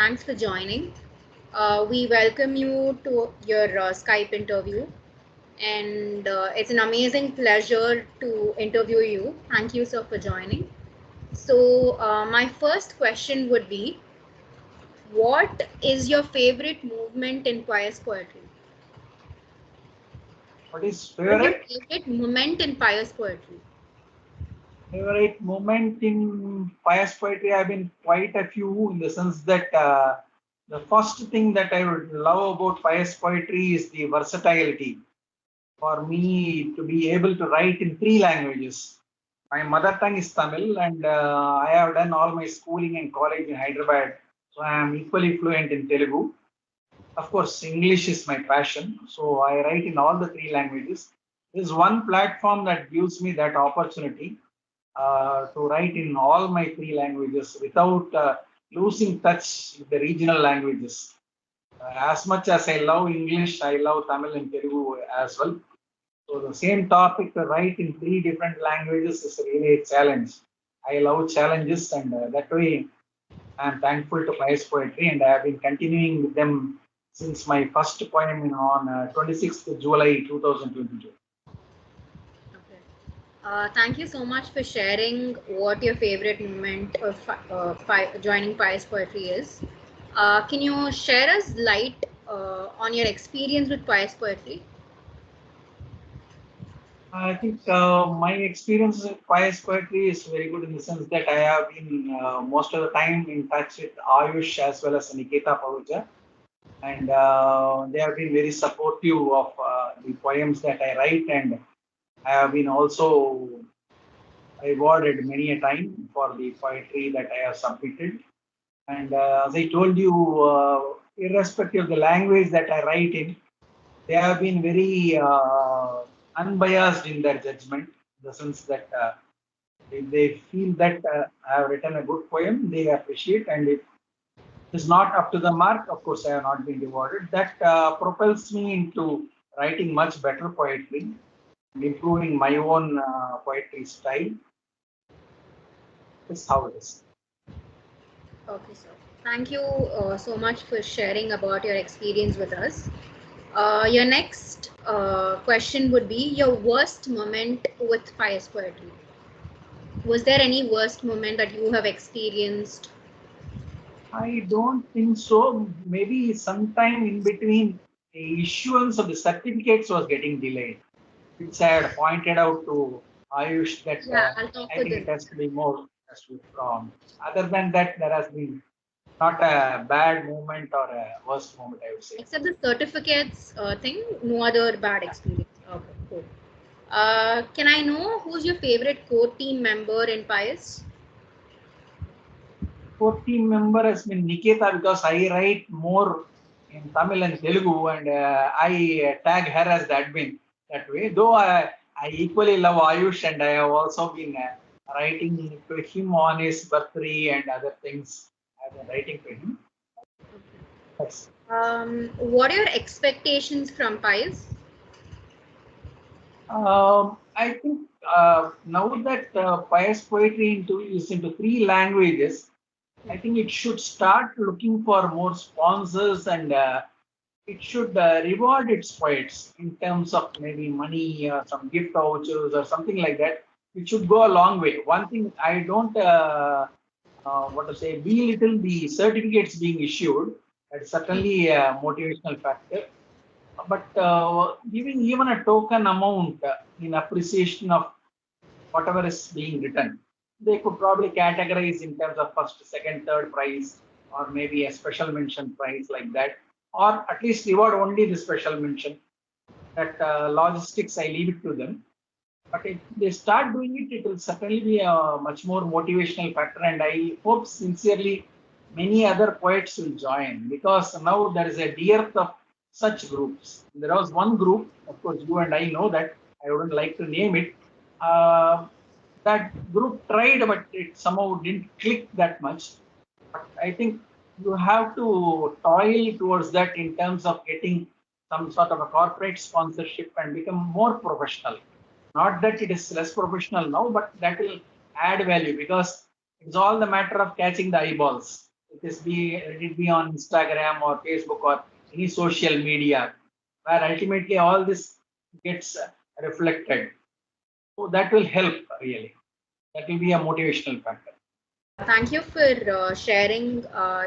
Thanks for joining. We welcome you to your Skype interview, and it's an amazing pleasure to interview you. Thank you, sir, for joining. So, my first question would be, what is your favorite movement in pious poetry? What is What is your favorite? favorite moment in pious poetry? Favorite moment in pious poetry? I've been quite a few in the sense that the first thing that I would love about pious poetry is the versatility. For me to be able to write in three languages. My mother tongue is Tamil, and I have done all my schooling and college in Hyderabad, so I am equally fluent in Telugu. Of course, English is my passion, so I write in all the three languages. There's one platform that gives me that opportunity to write in all my three languages without losing touch with the regional languages. As much as I love English, I love Tamil and Telugu as well. So the same topic to write in three different languages is really a challenge. I love challenges, and that way I am thankful to Pious Poetry, and I have been continuing with them since my first poem on 26th July 2022. Okay. Thank you so much for sharing what your favorite moment of joining pious poetry is. Can you share us light on your experience with pious poetry? I think my experience with Pious Poetry is very good in the sense that I have been most of the time in touch with Ayush as well as Nikita Pavuja, and they have been very supportive of the poems that I write, and I have been also rewarded many a time for the poetry that I have submitted. And as I told you, irrespective of the language that I write in, they have been very unbiased in their judgment, in the sense that if they feel that I have written a good poem, they appreciate, and if it's not up to the mark, of course, I have not been rewarded. That propels me into writing much better poetry and improving my own poetry style. That's how it is. Okay, sir. Thank you so much for sharing about your experience with us. Your next question would be your worst moment with pious poetry. Was there any worst moment that you have experienced? I don't think so. Maybe sometime in between, the issuance of the certificates was getting delayed, which I had pointed out to Ayush that Yeah, I'll talk I to think this. it has to be more has to be from. Other than that, there has been not a bad moment or a worst moment, I would say. Except the certificates thing, no other bad experience. Okay, cool. Can I know who's your favorite core team member in Pious? Core team member has been Nikita because I write more in Tamil and Telugu, and I tag her as the admin that way. Though I equally love Ayush, and I have also been writing to him on his birthday and other things. I've been writing to him. Yes. What are your expectations from Pious? I think now that Pious Poetry is into three languages, I think it should start looking for more sponsors, and it should reward its poets in terms of maybe money or some gift vouchers or something like that. It should go a long way. One thing I don't what to say belittle the certificates being issued. That's certainly a motivational factor. But giving even a token amount in appreciation of whatever is being written, they could probably categorize in terms of first, second, third prize, or maybe a special mention prize like that, or at least reward only the special mention. That logistics, I leave it to them. But if they start doing it, it will certainly be a much more motivational factor. And I hope sincerely many other poets will join, because now there is a dearth of such groups. There was one group, of course, you and I know that, I wouldn't like to name it. Uh, that group tried, but it somehow didn't click that much. But I think you have to toil towards that in terms of getting some sort of a corporate sponsorship and become more professional. Not that it is less professional now, but that will add value, because it's all the matter of catching the eyeballs. Let it be on Instagram or Facebook or any social media, where ultimately all this gets reflected. So that will help really. That will be a motivational factor. Thank you for sharing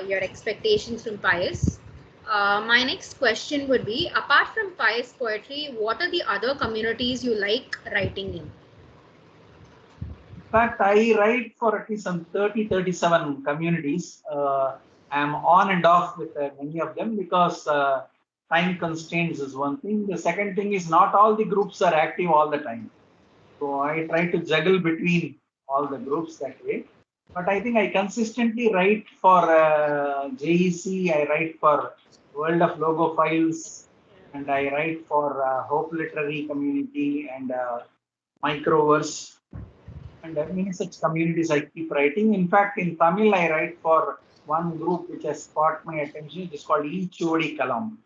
your expectations from Pious. My next question would be, apart from Pious poetry, what are the other communities you like writing in? In fact, I write for at least some 30, 37 communities. I'm on and off with many of them because time constraints is one thing. The second thing is not all the groups are active all the time. So I try to juggle between all the groups that way. But I think I consistently write for JEC, I write for World of Logo Files, and I write for Hope Literary Community and Microverse. And many such communities I keep writing. In fact, in Tamil, I write for one group which has caught my attention. It is called Chodi Kalam.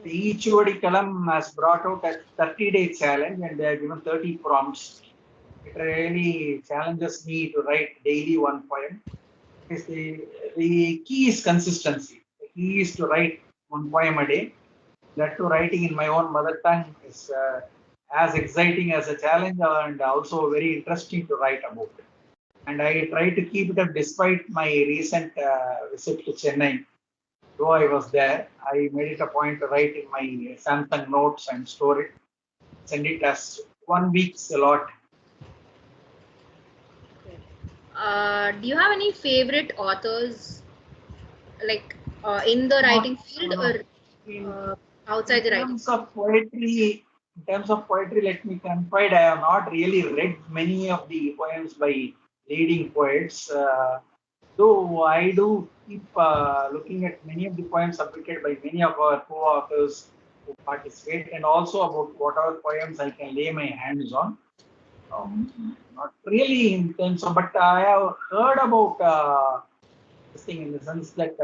The Chodi Kalam has brought out a 30-day challenge and they have given 30 prompts. It really challenges me to write daily one poem. Is the key is consistency. The key is to write one poem a day. That to writing in my own mother tongue is as exciting as a challenge and also very interesting to write about. And I try to keep it up despite my recent visit to Chennai. Though I was there, I made it a point to write in my Samsung notes and store it, send it as 1 week's allot. Do you have any favorite authors, like in the writing field Uh, or in, uh, in outside the writing terms of poetry, let me confide, I have not really read many of the poems by leading poets. Though I do keep looking at many of the poems submitted by many of our co-authors who participate, and also about whatever poems I can lay my hands on. Not really in terms of, but I have heard about this thing in the sense that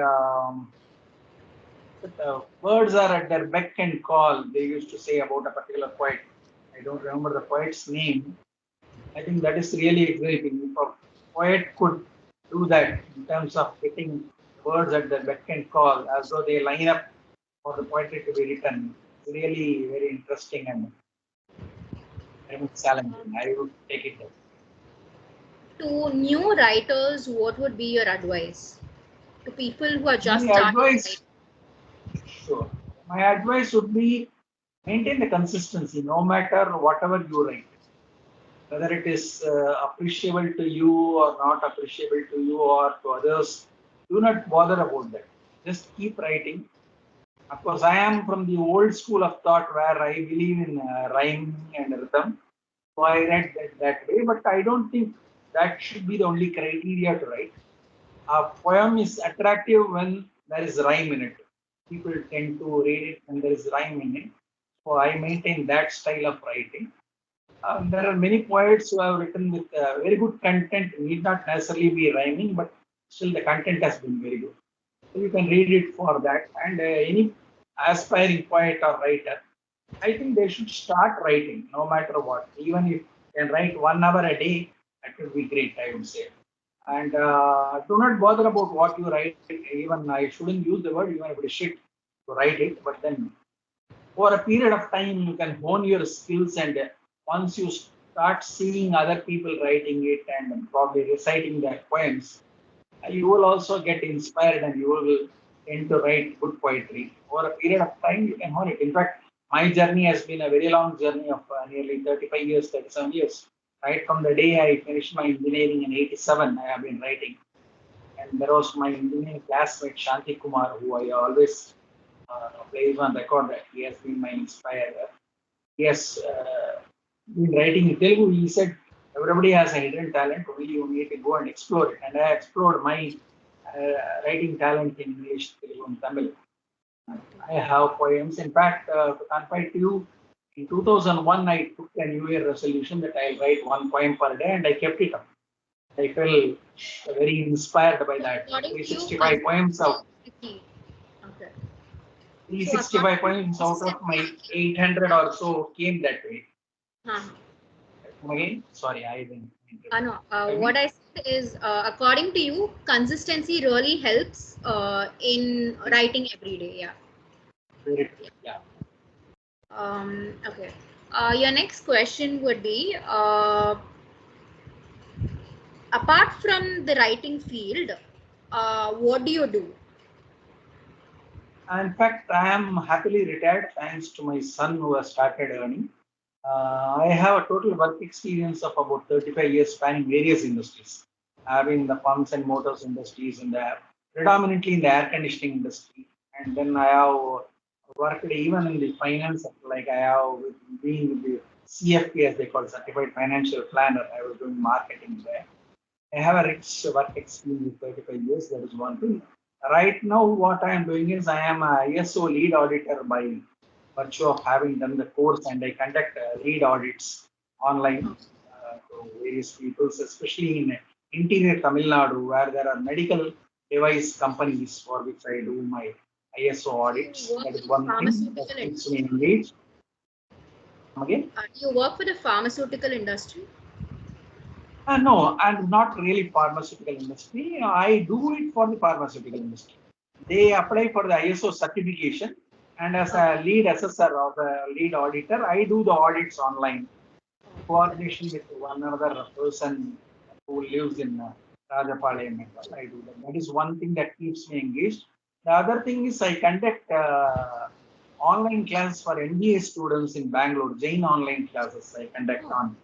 words are at their beck and call. They used to say about a particular poet. I don't remember the poet's name. I think that is really exciting. If a poet could do that in terms of getting words at the beck and call, as though they line up for the poetry to be written, it's really very interesting and very much challenging. I would take it. to new writers? What would be your advice to people who are My just starting writing? advice, sure. My advice would be maintain the consistency no matter whatever you write. Whether it is appreciable to you or not appreciable to you or to others, do not bother about that. Just keep writing. Of course, I am from the old school of thought where I believe in rhyme and rhythm. So I read that way, but I don't think that should be the only criteria to write. A poem is attractive when there is rhyme in it. People tend to read it when there is rhyme in it. So I maintain that style of writing. There are many poets who have written with very good content, need not necessarily be rhyming, but still the content has been very good. So you can read it for that. And any aspiring poet or writer, I think they should start writing no matter what. Even if they can write 1 hour a day, that would be great, I would say. And do not bother about what you write. Even I shouldn't use the word, even if it is shit to write it, but then over a period of time you can hone your skills, and once you start seeing other people writing it and probably reciting their poems, you will also get inspired and you will tend to write good poetry. Over a period of time you can hone it. In fact, my journey has been a very long journey of nearly 35 years, 37 years. Right from the day I finished my engineering in 87, I have been writing. And there was my engineering classmate Shanti Kumar, who I always plays on record that he has been my inspirer. He has been writing in Telugu. He said everybody has a hidden talent, only you need to go and explore it. And I explored my writing talent in English, Telugu, and Tamil. I have poems. In fact, to confide to you, in 2001, I took a New Year resolution that I'll write one poem per day, and I kept it up. I felt very inspired by So that. according to you, 365 poems consistency out. is the key. Okay. So according 365 to you, poems out of consistency my is the key. 800 or so came that way. Uh-huh. Again, sorry, I didn't. No, I what mean, I said is, according to you, consistency really helps in it's writing every day. Yeah. very true. Yeah. Okay. Your next question would be, apart from the writing field, what do you do? In fact, I am happily retired thanks to my son who has started earning. I have a total work experience of about 35 years spanning various industries. I have been in the pumps and motors industries and predominantly in the air conditioning industry. And then I have worked even in the finance, like I have been with the CFP as they call Certified Financial Planner. I was doing marketing there. I have a rich work experience with 35 years. That is one thing. Right now, what I am doing is I am a ISO lead auditor by virtue of having done the course, and I conduct lead audits online to various people, especially in interior Tamil Nadu, where there are medical device companies for which I do my ISO Do audits. you work That is with the one thing that pharmaceutical keeps me industry? engaged. Again. Do you work for the pharmaceutical industry? No, and not really pharmaceutical industry. I do it for the pharmaceutical industry. They apply for the ISO certification, and as Okay. a lead assessor or the lead auditor, I do the audits online, Okay. coordination with one another person who lives in Rajapalayam and all. I do that. That is one thing that keeps me engaged. The other thing is I conduct online classes for MBA students in Bangalore, Jain online classes I conduct Oh. on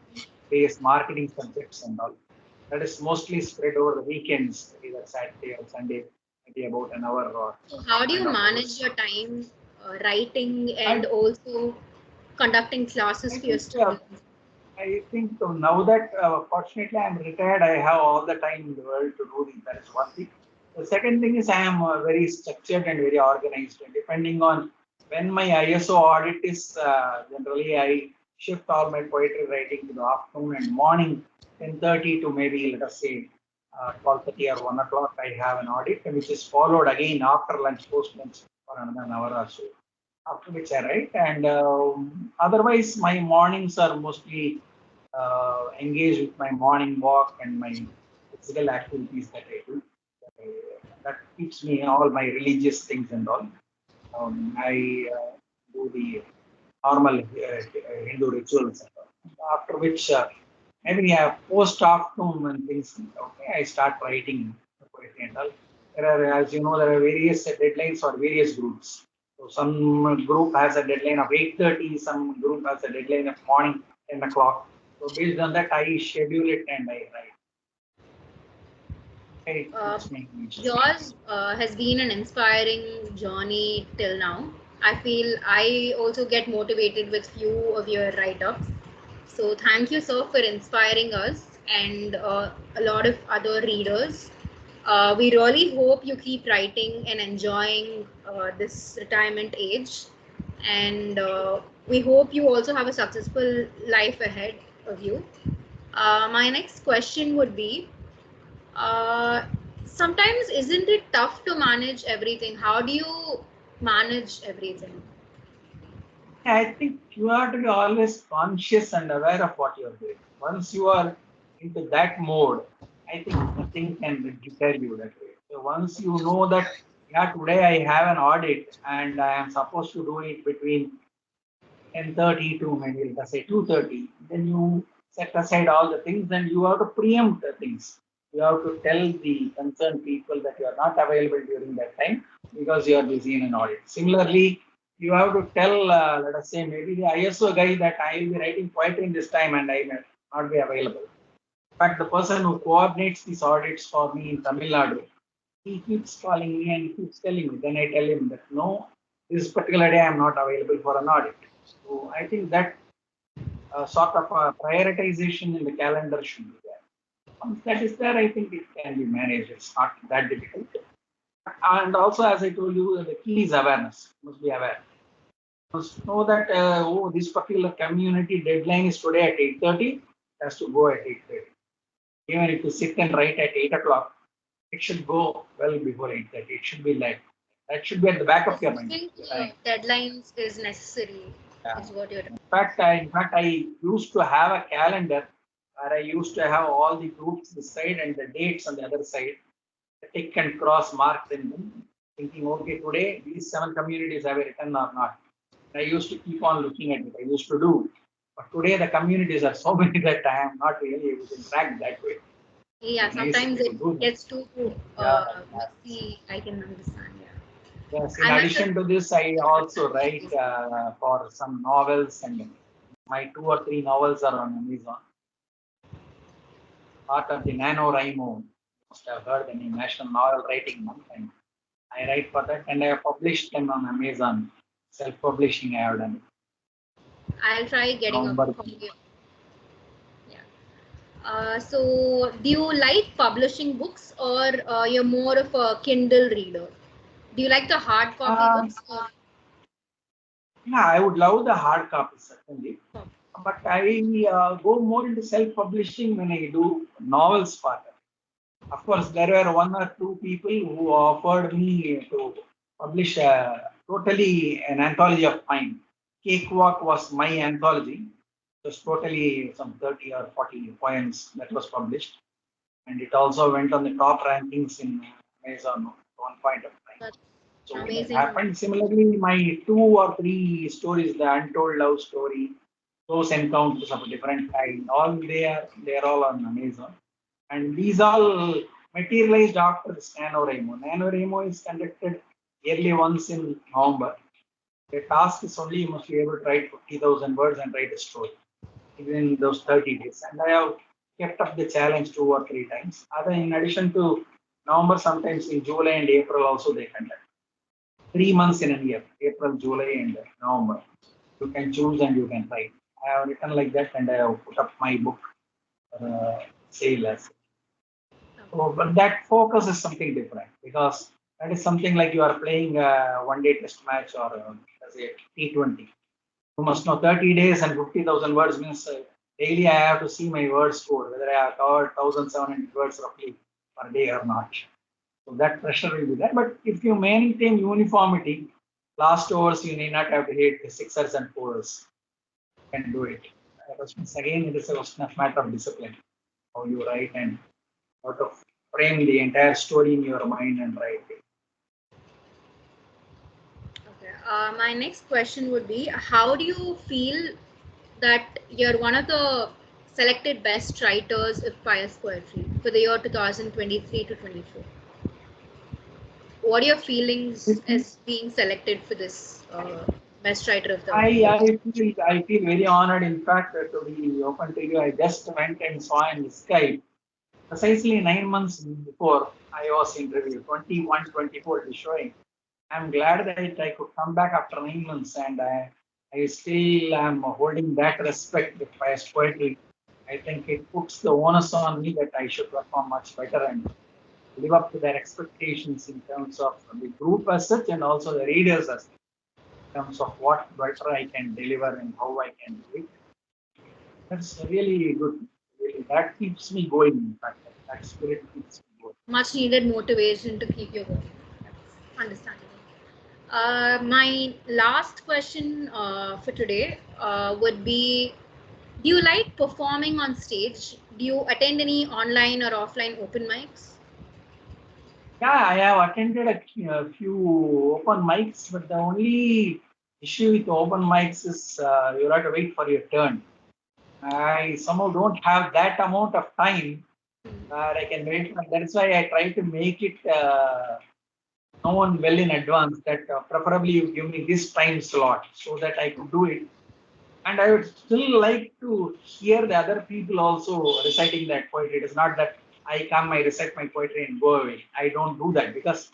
various marketing subjects and all. That is mostly spread over the weekends, either Saturday or Sunday, maybe about an hour or So how do one you and a half manage hours. your time writing and I, also conducting classes I for your think students? I think now that fortunately I'm retired, I have all the time in the world to do this. That is one thing. The second thing is I am very structured and very organized. And depending on when my ISO audit is, generally I shift all my poetry writing to the afternoon and morning, 10:30 to maybe let us say 12:30 or 1 o'clock. I have an audit which is followed again after lunch, post lunch for another hour or so. After which I write, and otherwise my mornings are mostly engaged with my morning walk and my physical activities that I do. That keeps me all my religious things and all. I do the normal Hindu rituals. And all. After which, maybe post afternoon when things okay, I start writing poetry and all. There are, as you know, there are various deadlines for various groups. So some group has a deadline of 8:30, some group has a deadline of morning 10 o'clock. So based on that, I schedule it and I write. It Uh, keeps me engaged. Yours has been an inspiring journey till now. I feel I also get motivated with few of your write-ups. So thank you, sir, for inspiring us and a lot of other readers. We really hope you keep writing and enjoying this retirement age. And we hope you also have a successful life ahead of you. My next question would be, uh, sometimes isn't it tough to manage everything? How do you manage everything? I think you have to be always conscious and aware of what you're doing. Once you are into that mode, I think nothing can deter you that way. So once you know that, yeah, today I have an audit and I am supposed to do it between 10:30 to maybe let's say 2:30, then you set aside all the things and you have to preempt the things. You have to tell the concerned people that you are not available during that time because you are busy in an audit. Similarly, you have to tell, let us say, maybe the ISO guy that I will be writing poetry in this time and I may not be available. In fact, the person who coordinates these audits for me in Tamil Nadu, he keeps calling me and he keeps telling me. Then I tell him that no, this particular day I am not available for an audit. So I think that sort of prioritization in the calendar should be there. Once that is there, I think it can be managed. It's not that difficult. And also, as I told you, the key is awareness. You must be aware. You must know that oh, this particular community deadline is today at 8:30. It has to go at 8:30. Even if you sit and write at 8 o'clock, it should go well before 8:30. It should be like that should be at the back So of your you mind. think You're running. deadlines is necessary, Yeah. is what you're. In fact, I used to have a calendar where I used to have all the groups this side and the dates on the other side, tick and cross mark them, thinking, okay, today these 7 communities have I written or not. I used to keep on looking at it. I used to do. But today the communities are so many that I am not really able to interact that way. Yeah, It'd be nice if sometimes I it could do that. gets too Yeah, yes. messy. I can understand. Yeah, Yes. In I myself. addition to this, I also write for some novels, and my 2 or 3 novels are on Amazon. Part of the NaNoWriMo. Must have heard the name National Novel Writing Month, and I write for that, and I have published them on Amazon. Self-publishing, I have done I'll try getting a November. copy. Yeah. So, do you like publishing books, or you're more of a Kindle reader? Do you like the hard copy Uh, books or yeah, I would love the hard copy certainly, copy? but I go more into self-publishing when I do novels part. Of course, there were 1 or 2 people who offered me to publish totally an anthology of mine. Cakewalk was my anthology. It was totally some 30 or 40 poems that was published. And it also went on the top rankings in Amazon at one point of time. That's So that amazing. happened. Similarly, my 2 or 3 stories, the untold love story, those encounters of a different kind, all they are all on Amazon. And these all materialized after this NaNoWriMo. NaNoWriMo is conducted yearly once in November. The task is only you must be able to write 50,000 words and write a story within those 30 days. And I have kept up the challenge 2 or 3 times. Other in addition to November, sometimes in July and April also they conduct. 3 months in a year, April, July, and November. You can choose and you can write. I have written like that and I have put up my book for sale as. So, but that focus is something different because that is something like you are playing a 1 day test match or as a T20. You must know 30 days and 50,000 words means daily I have to see my word score, whether I have covered 1,700 words roughly per day or not. So that pressure will be there. But if you maintain uniformity, last overs you need not have to hit the sixers and fours. You can do it. Again, it is a question of matter of discipline, how you write and how to frame the entire story in your mind and write it. Okay. My next question would be, how do you feel that you're one of the selected best writers of Pious Poetry for the year 2023 to 24? What are your feelings as being selected for this best writer of the I, year? I feel very honored. In fact, to be open to you, I just went and saw in Skype precisely 9 months before I was interviewed, 21, 24 to showing. I'm glad that I could come back after 9 months and I still am holding that respect with Pious Poetry. I think it puts the onus on me that I should perform much better and live up to their expectations in terms of the group as such and also the readers as such, in terms of what better I can deliver and how I can do it. That's really good. Really, that keeps me going. In fact, that spirit keeps me going. Much needed motivation to keep you going. That's understandable. My last question for today would be, do you like performing on stage? Do you attend any online or offline open mics? Yeah, I have attended a few open mics, but the only issue with open mics is you have to wait for your turn. I somehow don't have that amount of time where I can wait. That's why I try to make it known well in advance that preferably you give me this time slot so that I could do it. And I would still like to hear the other people also reciting that poetry. It is not that I come, I recite my poetry and go away. I don't do that because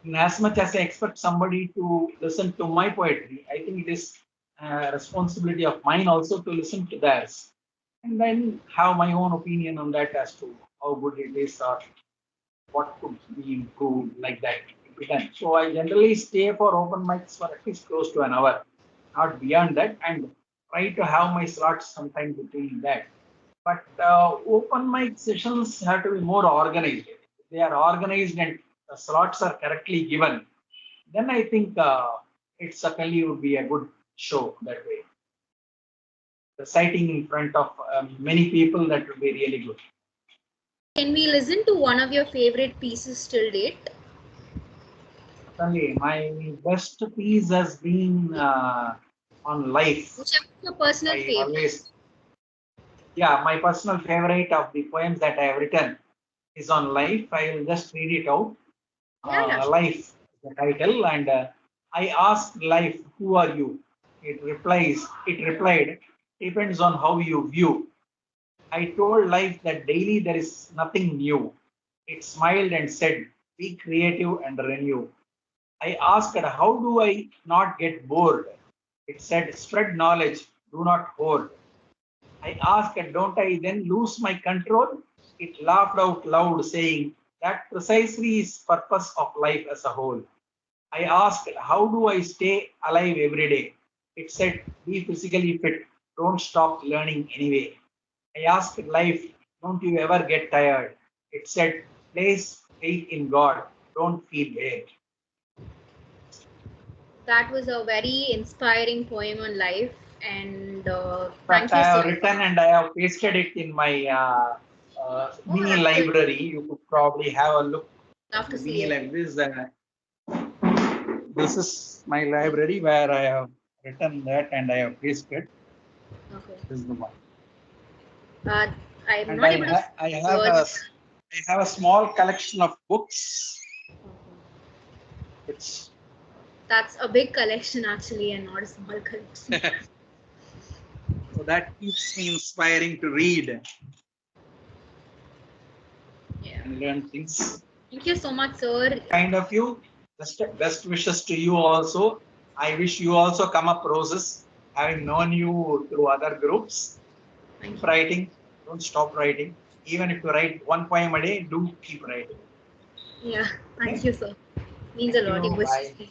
in as much as I expect somebody to listen to my poetry, I think it is a responsibility of mine also to listen to theirs and then have my own opinion on that as to how good it is or what could be improved like that. So I generally stay for open mics for at least close to an hour, not beyond that, and try to have my slots sometime between that. But open mic sessions have to be more organized. If they are organized and the slots are correctly given, then I think it certainly would be a good show that way. reciting in front of many people, that would be really good. Can we listen to one of your favorite pieces till date? Certainly, my best piece has been on life. Whichever is your personal I favorite. always, yeah, my personal favorite of the poems that I have written is on life. I will just read it out. Yeah, yeah, sure. Life is the title, and I asked life, "Who are you?" It replied, "Depends on how you view." I told life that daily there is nothing new. It smiled and said, "Be creative and renew." I asked, "How do I not get bored?" It said, "Spread knowledge, do not hoard." I asked, "Don't I then lose my control?" It laughed out loud, saying, "That precisely is purpose of life as a whole." I asked, "How do I stay alive every day?" It said, "Be physically fit, don't stop learning anyway." I asked life, "Don't you ever get tired?" It said, "Place faith in God, don't feel bad." That was a very inspiring poem on life, and Fact, thank I you so have much. written and I have pasted it in my Oh, mini that's good. library. You could probably have a look Love at to the see mini it. library. This is my library where I have written that and I have pasted. Okay. This is the one. Uh, I'm And not able to see I the have words. a small collection of books. Okay. It's That's a big collection actually, and not a small collection. so that keeps me inspiring to read Yeah. and learn things. Thank you so much, sir. Kind of you. Best wishes to you also. I wish you also come up roses, having known you through other groups. Thank Keep you. writing. Don't stop writing. Even if you write one poem a day, do keep writing. Yeah, thank Okay. you, sir. Means a Thank lot. Your you. wishes Bye. mean